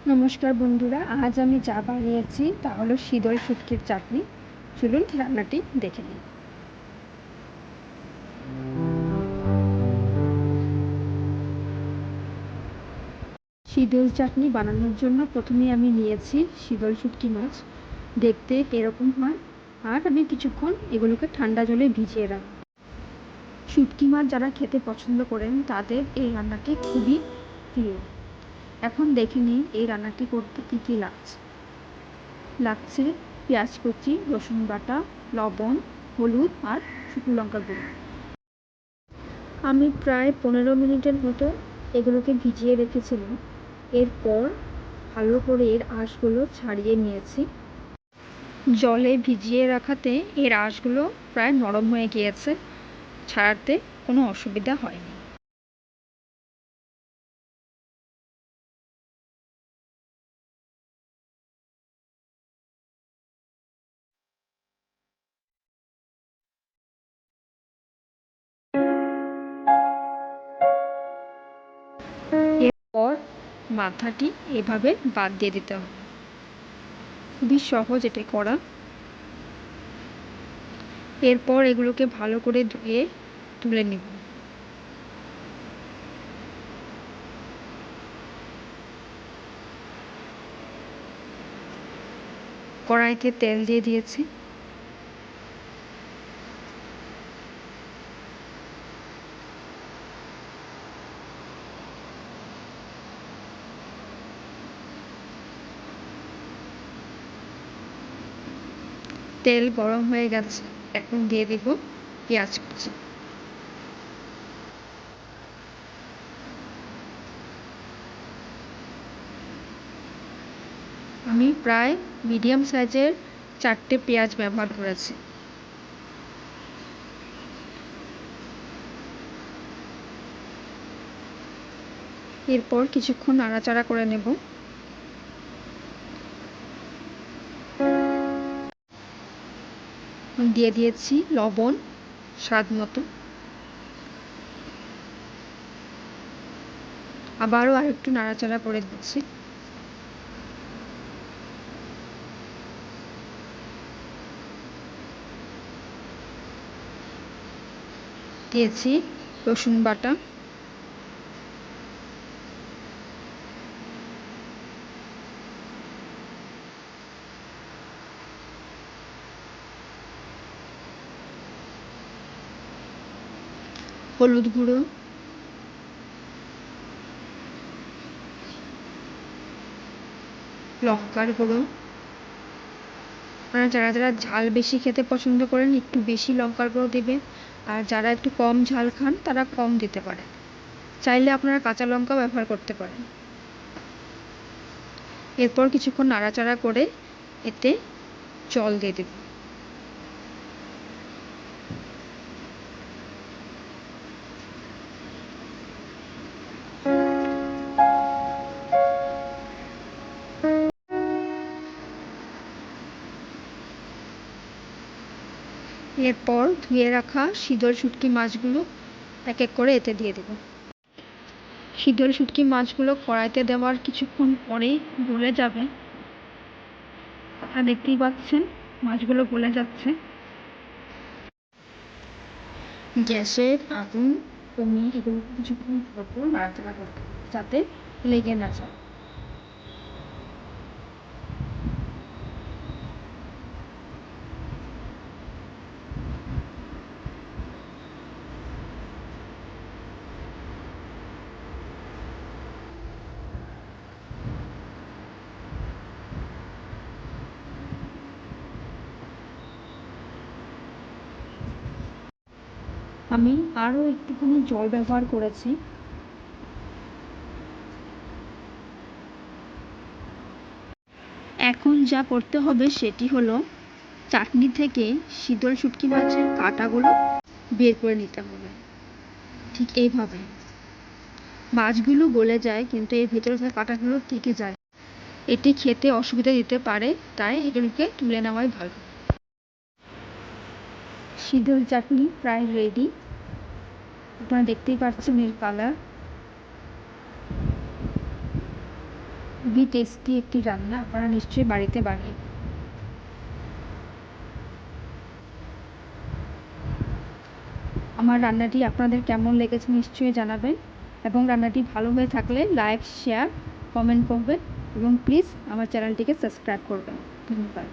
নমস্কার বন্ধুরা, আজ আমি যা বানিয়েছি তা হলো শীতল শুটকির চাটনি। চলুন রান্নাটি দেখে নিই। শীতল চাটনি বানানোর জন্য প্রথমে আমি নিয়েছি শীতল শুটকি মাছ। দেখতে এরকম হয়, আর আমি কিছুক্ষণ এগুলোকে ঠান্ডা জলে ভিজিয়ে রাখব। শুটকি মাছ যারা খেতে পছন্দ করেন তাদের এই রান্নাটি খুবই প্রিয়। এখন দেখে নিই এই রান্নাটি করতে কী কী লাগছে পেঁয়াজ কুচি, রসুন বাটা, লবণ, হলুদ আর শুকনো লঙ্কা গুঁড়ো। আমি প্রায় 15 মিনিটের মতো এগুলোকে ভিজিয়ে রেখেছিলাম। এরপর ভালো করে এর আঁশগুলো ছাড়িয়ে নিয়েছি। জলে ভিজিয়ে রাখাতে এর আঁশগুলো প্রায় নরম হয়ে গিয়েছে, ছাড়াতে কোনো অসুবিধা হয়নি। এরপর মাথাটি এভাবে বাদ দিয়ে দিতে হবে। খুবই সহজ এটা করা। এরপর এগুলোকে ভালো করে ধুয়ে তুলে নিব। কড়াইতে তেল দিয়ে দিয়েছি। তেল গরম হয়ে গেছে, এখন দিয়ে দেব পেঁয়াজ কুচি। আমি প্রায় মিডিয়াম সাইজের 4টে পেঁয়াজ ব্যবহার করেছি। এরপর কিছুক্ষণ নাড়াচাড়া করে নেব। দিয়ে দিয়েছি লবণ স্বাদ মতো। আবারও আরেকটু নাড়াচাড়া করে দিচ্ছি। দিয়েছি রসুন বাটা, হলুদ গুঁড়ো, লঙ্কার গুঁড়ো। আপনারা যারা যারা ঝাল বেশি খেতে পছন্দ করেন একটু বেশি লঙ্কার গুঁড়ো দেবেন, আর যারা একটু কম ঝাল খান তারা কম দিতে পারেন। চাইলে আপনারা কাঁচা লঙ্কা ব্যবহার করতে পারেন। এরপর কিছুক্ষণ নাড়াচাড়া করে এতে জল দিয়ে দেব। এরপর ধুয়ে রাখা শীতল শুটকি মাছগুলো এক এক করে এতে দিয়ে দেব। শীতল শুটকি মাছগুলো কড়াইতে দেওয়ার কিছুক্ষণ পরেই গলে যাবে। দেখতেই পাচ্ছেন মাছগুলো গলে যাচ্ছে। গ্যাসের আগুন কমিয়ে এগুলো কিছুক্ষণ পর নাড়াচাড়া করতে হবে যাতে লেগে না যায়। আমি আরও একটুখানি জল ব্যবহার করেছি। এখন যা করতে হবে সেটি হলো চাটনি থেকে শীতল শুটকি মাছের কাঁটাগুলো বের করে নিতে হবে। ঠিক এইভাবে মাছগুলো গলে যায় কিন্তু এর ভেতরে থাকা কাঁটাগুলো থেকে যায়। এটি খেতে অসুবিধা দিতে পারে, তাই এগুলোকে তুলে নেওয়াই ভালো। শীতল চাটনি প্রায় রেডি। আপনারা দেখতেই পাচ্ছেন এর কালার। খুবই টেস্টি একটি রান্না, আপনারা নিশ্চয়ই বাড়িতে বানিয়ে। আমার রান্নাটি আপনাদের কেমন লেগেছে নিশ্চয়ই জানাবেন, এবং রান্নাটি ভালো হয়ে থাকলে লাইক, শেয়ার, কমেন্ট করবেন, এবং প্লিজ আমার চ্যানেলটিকে সাবস্ক্রাইব করবেন। ধন্যবাদ।